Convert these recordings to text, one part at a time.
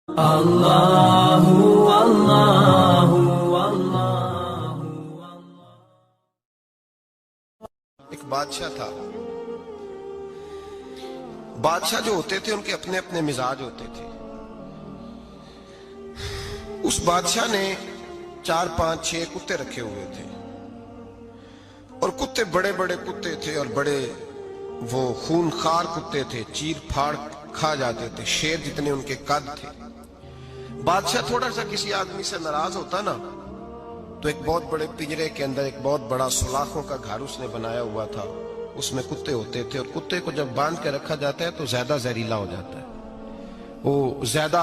اللہ اللہ اللہ۔ ایک بادشاہ تھا۔ بادشاہ جو ہوتے تھے ان کے اپنے اپنے مزاج ہوتے تھے۔ اس بادشاہ نے 4 5 6 کتے رکھے ہوئے تھے، اور کتے بڑے بڑے کتے تھے، اور بڑے وہ خونخوار کتے تھے، چیر پھاڑ کھا جاتے تھے، شیر جتنے ان کے قد تھے۔ بادشاہ تھوڑا سا کسی آدمی سے ناراض ہوتا نا تو ایک بہت بڑے پنجرے کے اندر ایک بہت بڑا سلاخوں کا گھر اس نے بنایا ہوا تھا، اس میں کتے ہوتے تھے، اور کتے کو جب باندھ کے رکھا جاتا ہے تو زیادہ زہریلا ہو جاتا ہے، وہ زیادہ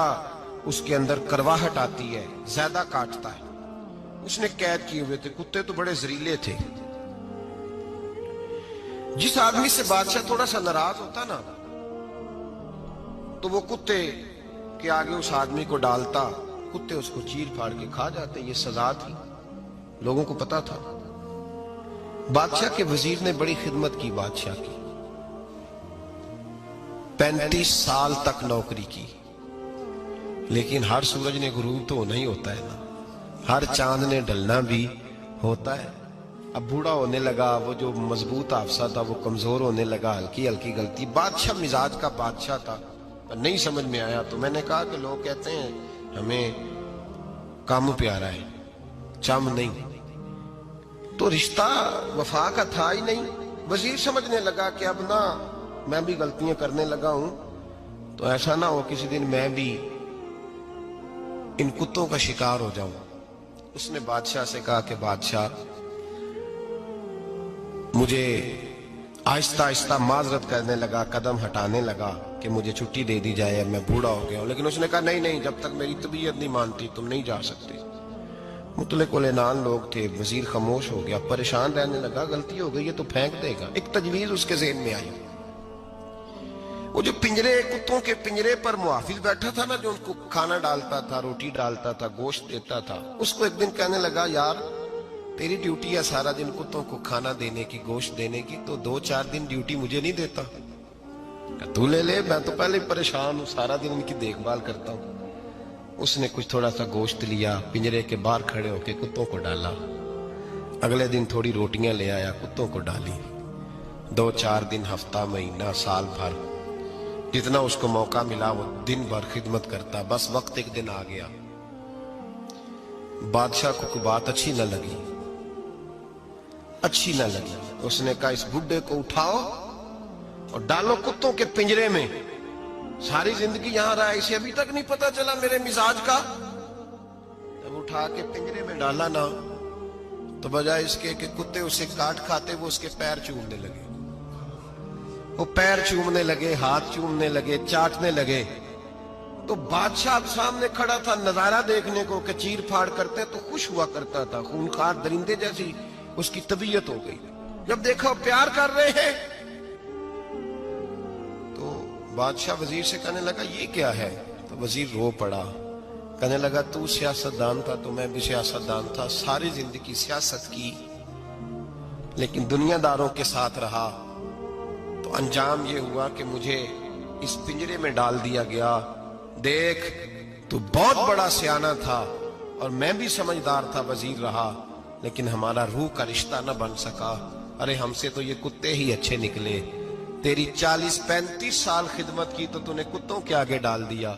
اس کے اندر کرواہٹ آتی ہے، زیادہ کاٹتا ہے۔ اس نے قید کیے ہوئے تھے، کتے تو بڑے زہریلے تھے۔ جس آدمی سے بادشاہ تھوڑا سا ناراض ہوتا نا تو وہ کتے کے آگے اس آدمی کو ڈالتا، کتے اس کو چیر پھاڑ کے کھا جاتے۔ یہ سزا تھی، لوگوں کو پتا تھا۔ بادشاہ کے وزیر نے بڑی خدمت کی بادشاہ کی، 35 سال تک نوکری کی، لیکن ہر سورج نے غروب تو نہیں ہوتا ہے نا، ہر چاند نے ڈلنا بھی ہوتا ہے۔ اب بوڑھا ہونے لگا، وہ جو مضبوط حافظہ تھا وہ کمزور ہونے لگا، ہلکی ہلکی غلطی۔ بادشاہ مزاج کا بادشاہ تھا، نہیں سمجھ میں آیا تو میں نے کہا کہ لوگ کہتے ہیں ہمیں کام پیارا ہے، چم نہیں، تو رشتہ وفا کا تھا ہی نہیں۔ وزیر سمجھنے لگا کہ اب نہ میں بھی غلطیاں کرنے لگا ہوں تو ایسا نہ ہو کسی دن میں بھی ان کتوں کا شکار ہو جاؤں۔ اس نے بادشاہ سے کہا کہ بادشاہ مجھے آہستہ آہستہ معذرت کرنے لگا، قدم ہٹانے لگا کہ مجھے چھٹی دے دی جائے، میں بوڑھا ہو گیا ہوں۔ لیکن اس نے کہا نہیں نہیں، جب تک میری طبیعت نہیں مانتی تم نہیں جا سکتے۔ مطلق العنان لوگ تھے، وزیر خاموش ہو گیا، پریشان رہنے لگا، غلطی ہو گئی ہے تو پھینک دے گا۔ ایک تجویز اس کے ذہن میں آئی، وہ جو پنجرے کتوں کے پنجرے پر محافظ بیٹھا تھا نا، جو ان کو کھانا ڈالتا تھا، روٹی ڈالتا تھا، گوشت دیتا تھا، اس کو ایک دن کہنے لگا یار تیری ڈیوٹی ہے سارا دن کتوں کو کھانا دینے کی، گوشت دینے کی، تو 2 4 دن ڈیوٹی مجھے نہیں دیتا؟ تو لے لے، میں تو پہلے پریشان ہوں، سارا دن ان کی دیکھ بھال کرتا ہوں۔ اس نے کچھ تھوڑا سا گوشت لیا، پنجرے کے باہر کھڑے ہو کے کتوں کو ڈالا۔ اگلے دن تھوڑی روٹیاں لے آیا، کتوں کو ڈالی۔ 2 4 دن، ہفتہ، مہینہ، سال بھر، جتنا اس کو موقع ملا وہ دن بھر خدمت کرتا۔ بس وقت ایک دن آ گیا، بادشاہ کو کوئی بات اچھی نہ لگی۔ اس نے کہا اس بڈھے کو اٹھاؤ اور ڈالو کتوں کے پنجرے میں، ساری زندگی یہاں رہا، اسے ابھی تک نہیں پتا چلا میرے مزاج کا۔ جب اٹھا کے پنجرے میں ڈالا نا تو بجائے اس کے کہ کتے اسے کاٹ کھاتے، وہ اس کے پیر چومنے لگے، وہ پیر چومنے لگے، ہاتھ چومنے لگے، چاٹنے لگے۔ تو بادشاہ اب سامنے کھڑا تھا نظارہ دیکھنے کو کہ چیر پھاڑ کرتے تو خوش ہوا کرتا تھا، خونخوار درندے جیسی اس کی طبیعت ہو گئی۔ جب دیکھا پیار کر رہے ہیں تو بادشاہ وزیر سے کہنے لگا یہ کیا ہے؟ تو وزیر رو پڑا، کہنے لگا تو سیاستدان تھا تو میں بھی سیاستدان تھا، ساری زندگی سیاست کی، لیکن دنیا داروں کے ساتھ رہا تو انجام یہ ہوا کہ مجھے اس پنجرے میں ڈال دیا گیا۔ دیکھ تو بہت بڑا سیانہ تھا اور میں بھی سمجھدار تھا، وزیر رہا، لیکن ہمارا روح کا رشتہ نہ بن سکا۔ ارے ہم سے تو یہ کتے ہی اچھے نکلے، تیری 40 35 سال خدمت کی تو تو نے کتوں کے آگے ڈال دیا،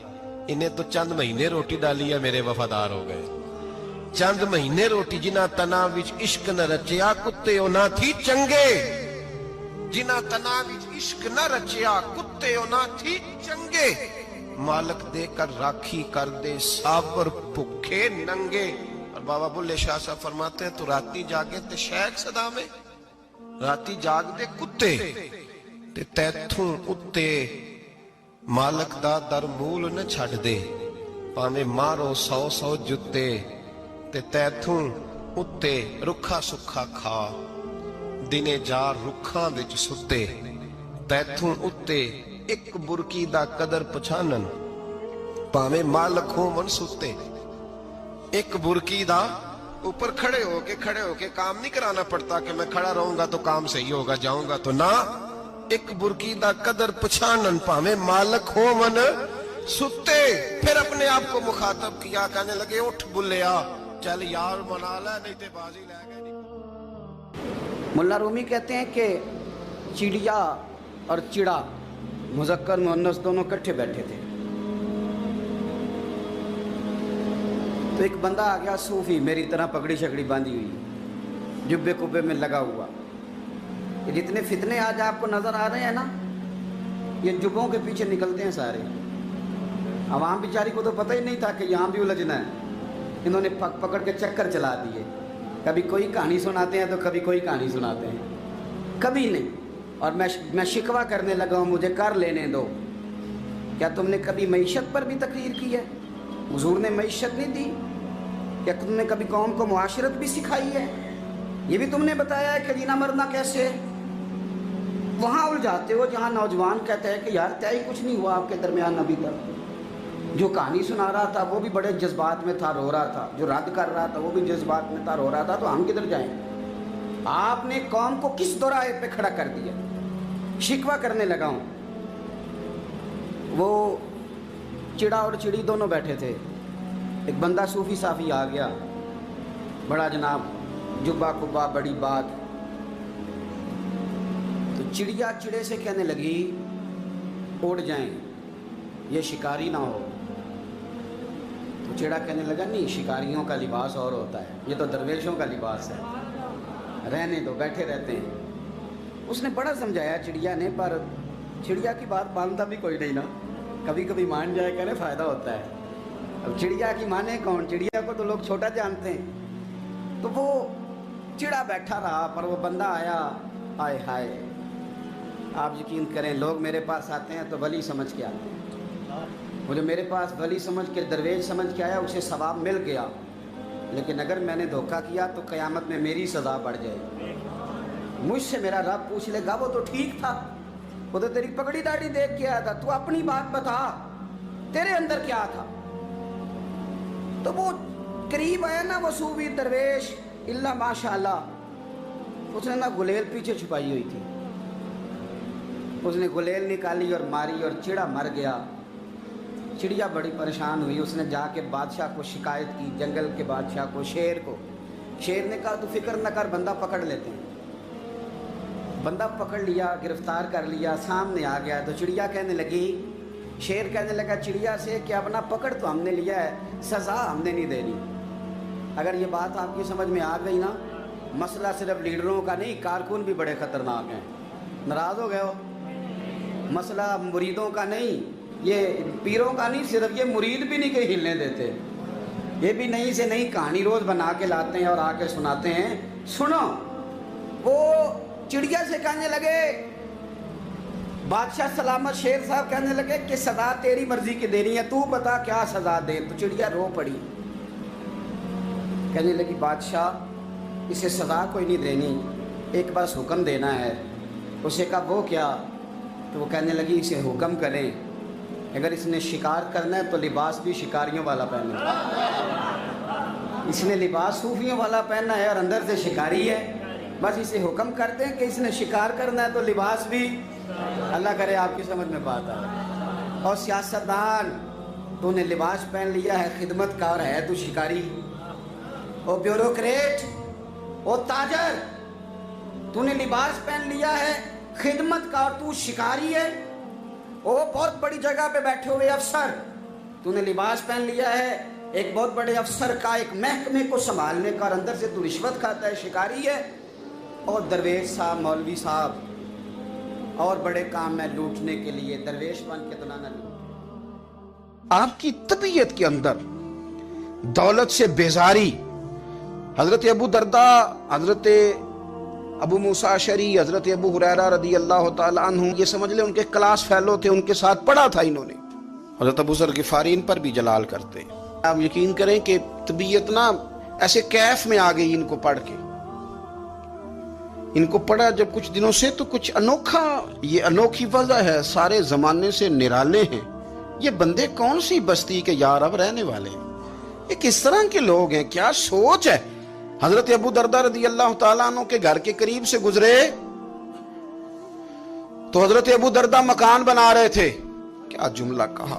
انہیں تو چند مہینے روٹی ڈالی ہے، میرے وفادار ہو گئے۔ چند مہینے روٹی، جنہ تنا وچ عشق نہ رچیا کتے او نہ تھی چنگے، جنہ تنا وچ عشق نہ رچیا کتے او نہ تھی چنگے، مالک دے کر راکھی کر دے ساور بھکھے ننگے۔ اور بابا بلے شاہ صاحب فرماتے ہیں تو راتی جاگے تے شیخ صدا میں، راتی جاگ دے کتے تے تیتھوں اتے مالک دا در مول نہ چھڑ دے، پاویں مارو 100 جتے تے تیتھوں اتے رکھا سکھا کھا، دنے جار رکھاں وچ ستے، تیتھوں اتے ایک برکی دا قدر پچھانن، پاویں مالک ہون ستے۔ ایک برکی دا اوپر کھڑے ہو کے کام نہیں کرانا پڑتا کہ میں کھڑا رہوں گا تو کام صحیح ہوگا، جاؤں گا تو نہ، ایک برکی دا قدر پچھانن، پاویں مالک ہون सुते फिर अपने आप को मुखातब किया, कहने लगे उठ बुल्लिया, चल यार मना ले, नहीं ते बाजी ले गए। मुल्ला रूमी कहते हैं कि चिड़िया और चिड़ा मुज़क्कर मुअन्नस दोनों इकट्ठे बैठे थे। तो एक बंदा आ गया सूफी, मेरी तरह पगड़ी शकड़ी बांधी हुई, जुब्बे कुब्बे में लगा हुआ। ये जितने फितने आज आपको नज़र आ रहे हैं ना, ये जुब्बों के पीछे निकलते हैं सारे। आवाम बेचारी को तो पता ही नहीं था कि यहाँ भी उलझना है। इन्होंने पकड़ के चक्कर चला दिए। कभी कोई कहानी सुनाते हैं तो कभी कोई कहानी सुनाते हैं, कभी नहीं। और मैं शिकवा करने लगा हूँ, मुझे कर लेने दो। क्या तुमने कभी मईशत पर भी तकरीर की है? हुजूर ने मईशत नहीं दी? क्या तुमने कभी कौम को मुआशरत भी सिखाई है? ये भी तुमने बताया है कि जीना मरना कैसे? वहाँ उलझाते हो जहाँ नौजवान कहते हैं कि यार तय कुछ नहीं हुआ आपके दरमियान अभी तक। जो कहानी सुना रहा था वो भी बड़े जज्बात में था, रो रहा था। जो रद्द कर रहा था वो भी जज्बात में था, रो रहा था। तो हम किधर जाएं? आपने कौम को किस दोराहे पे खड़ा कर दिया? शिकवा करने लगा हूँ। वो चिड़ा और चिड़ी दोनों बैठे थे। एक बंदा सूफी साफी आ गया, बड़ा जनाब, जुब्बा कुब्बा, बड़ी बात। तो चिड़िया चिड़े से कहने लगी उड़ जाएं, ये शिकारी ना हो। तो चिड़ा कहने लगा नहीं, शिकारियों का लिबास और होता है, ये तो दरवेशों का लिबास है, रहने दो, बैठे रहते हैं। उसने बड़ा समझाया चिड़िया ने, पर चिड़िया की बात मानता भी कोई नहीं ना। कभी कभी मान जाए, कहने फ़ायदा होता है। अब चिड़िया की माने कौन? चिड़िया को तो लोग छोटा जानते हैं। तो वो चिड़ा बैठा रहा, पर वो बंदा आया। आए हाय, आप यकीन करें, लोग मेरे पास आते हैं तो वली समझ के आते हैं। वो जो मेरे पास वली समझ के, दरवेश समझ के आया, उसे सवाब मिल गया। लेकिन अगर मैंने धोखा किया तो क़यामत में मेरी सज़ा बढ़ जाएगी। मुझसे मेरा रब पूछ लेगा, वो तो ठीक था, वो तो तेरी पगड़ी दाढ़ी देख के आया था, तू अपनी बात बता, तेरे अंदर क्या था? तो वो करीब आया ना, वो सूफी दरवेश, इल्ला माशाअल्लाह, उसने ना गुलेल पीछे छुपाई हुई थी, उसने गुलेल निकाली और मारी और चिड़ा मर गया। चिड़िया बड़ी परेशान हुई, उसने जाके बादशाह को शिकायत की, जंगल के बादशाह को, शेर को। शेर ने कहा तू फिक्र न कर, बंदा पकड़ लेते हैं। बंदा पकड़ लिया, गिरफ्तार कर लिया, सामने आ गया। तो चिड़िया कहने लगी, शेर कहने लगा चिड़िया से कि अपना पकड़ तो हमने लिया है, सज़ा हमने नहीं देनी। अगर ये बात आपकी समझ में आ गई ना, मसला सिर्फ लीडरों का नहीं, कारकुन भी बड़े ख़तरनाक हैं। नाराज़ हो गए हो? मसला मुरीदों का नहीं, ये पीरों का नहीं, सिर्फ ये मुरीद भी नहीं कहीं हिलने देते। ये भी नई से नई कहानी रोज़ बना के लाते हैं और आके सुनाते हैं। सुनो, वो चिड़िया से कहने लगे, बादशाह सलामत, शेर साहब कहने लगे कि सज़ा तेरी मर्जी की देनी है, तू बता क्या सज़ा दे। तो चिड़िया रो पड़ी, कहने लगी बादशाह इसे सज़ा कोई नहीं देनी, एक बस हुक्म देना है। उसे कहा वो क्या? तो वो कहने लगी इसे हुक्म करें, अगर इसने शिकार करना है तो लिबास भी शिकारियों वाला पहने। इसने लिबास सूफियों वाला पहनना है और अंदर से शिकारी है। बस इसे हुक्म करते हैं कि इसने शिकार करना है तो लिबास भी, अल्लाह करे आपकी समझ में बात आए। और सियासतदान, तूने लिबास पहन लिया है खिदमत का और है तू शिकारी। ओ ब्यूरोक्रेट, ओ ताजर, तूने लिबास पहन लिया है खिदमत का और तू शिकारी है। ओ बहुत बड़ी जगह पे बैठे हुए अफसर, तूने लिबास पहन लिया है एक बहुत बड़े अफसर का, एक महकमे को संभालने का, और अंदर से तू रिश्वत खाता है, शिकारी है। और दरवेश साहब, मौलवी साहब, और बड़े काम में लूटने के लिए दरवेश बन के तो ना लूट। आपकी तबीयत के अंदर दौलत से बेजारी, हजरत अबू दरदा, हजरत अबू मूसा अशरी, हजरत अबू हुरैरा रदी अल्लाह तआला अन्हु, ये समझ ले उनके क्लास फेलो थे, उनके साथ पढ़ा था इन्होंने। हजरत अबू ज़र गिफारी इन पर भी जलाल करते। आप यकीन करें कि तबीयत ना ऐसे कैफ में आ गई इनको पढ़ के। इनको पढ़ा जब कुछ दिनों से, तो कुछ अनोखा, ये अनोखी वजह है, सारे जमाने से निराले हैं ये बंदे। कौन सी बस्ती के यार अब रहने वाले, ये किस तरह के लोग हैं, क्या सोच है। हजरत अबू दरदा रदी अल्लाह तआला अन्हु के घर के करीब से गुजरे तो हजरत अबू दरदा मकान बना रहे थे। क्या जुमला कहा,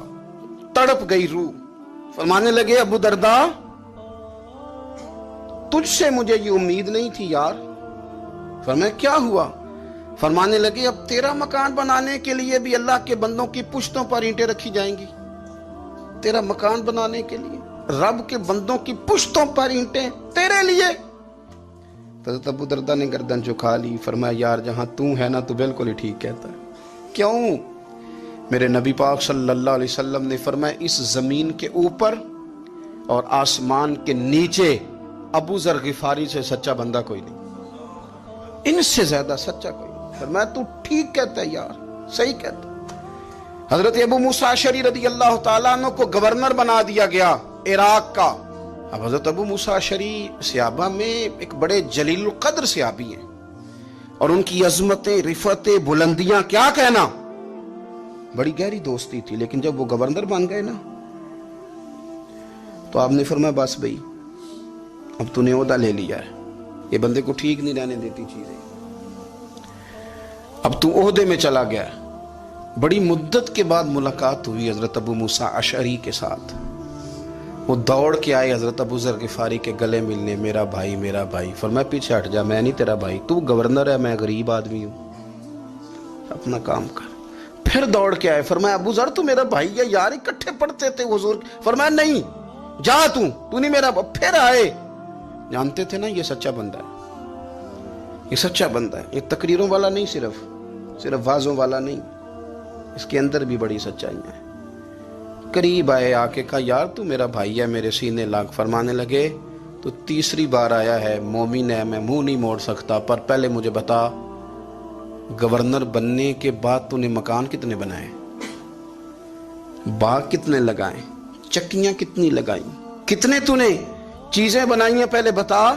तड़प गई रूह। फरमाने लगे अबू दरदा, तुझसे मुझे ये उम्मीद नहीं थी यार। फरमाया क्या हुआ? फरमाने लगे अब तेरा मकान बनाने के लिए भी अल्लाह के बंदों की पुश्तों पर ईंटें रखी जाएंगी। तेरा मकान बनाने के लिए रब के बंदों की पुश्तों पर ईंटें तेरे लिए। तो अबू दरदा ने गर्दन झुका ली। फरमाया यार जहां तू है ना, तू बिल्कुल ही ठीक कहता है। क्यों? मेरे नबी पाक सल्लल्लाहु अलैहि वसल्लम ने फरमाया इस जमीन के ऊपर और आसमान के नीचे अबू जर गिफारी से सच्चा बंदा कोई नहीं, इनसे ज्यादा सच्चा कोई नहीं। फरमाया तू ठीक कहता है यार, सही कहता है। हजरत अबू मूसा अशरी रदी अल्लाह तआला अन्हु को गवर्नर बना दिया गया इराक का। अब हजरत अबू मूसा अशरी सहाबा में एक बड़े जलील कद्र सहाबी हैं और उनकी अजमतें, रिफतें, बुलंदियां क्या कहना, बड़ी गहरी दोस्ती थी। लेकिन जब वो गवर्नर बन गए ना, तो आपने फरमाया बस भाई अब तूने ओहदा ले लिया है, ये बंदे को ठीक नहीं रहने देती चीजें, अब तू ओहदे में चला गया। बड़ी मुद्दत के बाद मुलाकात हुई हजरत अबू मूसा अशरी के साथ। वो दौड़ के आए हजरत अबू जर गिफारी के गले मिलने, मेरा भाई मेरा भाई। फरमाया पीछे हट जा, मैं नहीं तेरा भाई, तू गवर्नर है, मैं गरीब आदमी हूं, अपना काम कर। फिर दौड़ के आए, फरमाया अबू जर तू मेरा भाई है यार, इकट्ठे पढ़ते थे हुजूर। फरमाया नहीं जा, तू नहीं मेरा। फिर आए, जानते थे ना ये सच्चा बंदा है, ये सच्चा बंदा है, ये तकरीरों वाला नहीं, सिर्फ वाजों वाला नहीं, इसके अंदर भी बड़ी सच्चाइयां हैं। करीब आए, आके कहा यार तू मेरा भाई है, मेरे सीने लाग। फरमाने लगे तो तीसरी बार आया है, मोमिन है, मैं मुंह नहीं मोड़ सकता, पर पहले मुझे बता गवर्नर बनने के बाद तूने मकान कितने बनाए, बाग कितने लगाए, चक्कियां कितनी लगाई, कितने तूने चीजें बनाई हैं, पहले बता।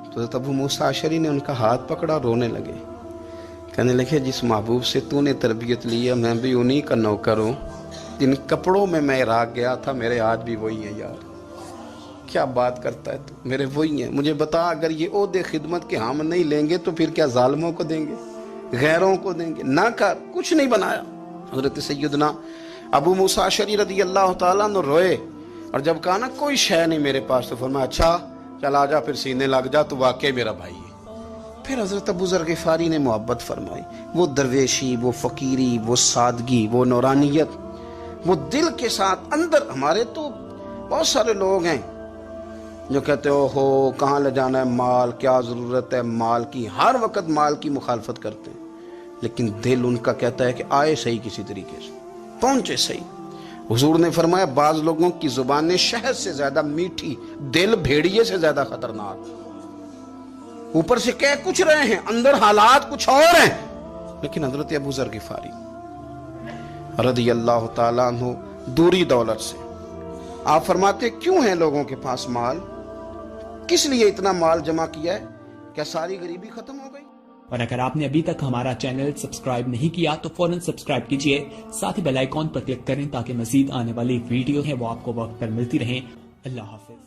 तो अबू मूसा अशरी ने उनका हाथ पकड़ा, रोने लगे, कहने लगे जिस महबूब से तूने तरबियत ली है मैं भी उन्हीं का नौकर हूं, जिन कपड़ों में मैं इराक गया था मेरे आज भी वही है यार। क्या बात करता है तू, मेरे वही है। मुझे बता अगर ये ओहदे खिदमत के हम नहीं लेंगे तो फिर क्या जालिमों को देंगे, गैरों को देंगे? ना कर, कुछ नहीं बनाया। हजरत सैयदना अबू मूसा अशरी रदी अल्लाह तआला अन्हु रोए और जब कहा ना कोई शय नहीं मेरे पास, तो फरमाया अच्छा चल आ जा, फिर सीने लग जा, तू वाकई मेरा भाई है। फिर हजरत अबू जर गिफारी ने मोहब्बत फरमाई। वो दरवेशी, वो फकीरी, वो सादगी, वो नौरानियत, वो दिल के साथ अंदर। हमारे तो बहुत सारे लोग हैं जो कहते हो कहाँ ले जाना है माल, क्या जरूरत है माल की, हर वक्त माल की मुखालफत करते हैं, लेकिन दिल उनका कहता है कि आए सही, किसी तरीके से पहुंचे सही। हुजूर ने फरमाया बाज लोगों की जुबानें शहद से ज्यादा मीठी, दिल भेड़िए से ज्यादा खतरनाक। ऊपर से कह कुछ रहे हैं, अंदर हालात कुछ और हैं। लेकिन हजरत अबू जर गिफारी रज़ी अल्लाह ताला अन्हु दूरी दौलत से, आप फरमाते क्यों है लोगों के पास माल, किस लिए इतना माल जमा किया है, क्या सारी गरीबी खत्म हो गई? और अगर आपने अभी तक हमारा चैनल सब्सक्राइब नहीं किया तो फौरन सब्सक्राइब कीजिए, साथ ही बेल आइकॉन पर क्लिक करें ताकि मजीद आने वाली वीडियो है वो आपको वक्त पर मिलती रहे। अल्लाह हाफिज।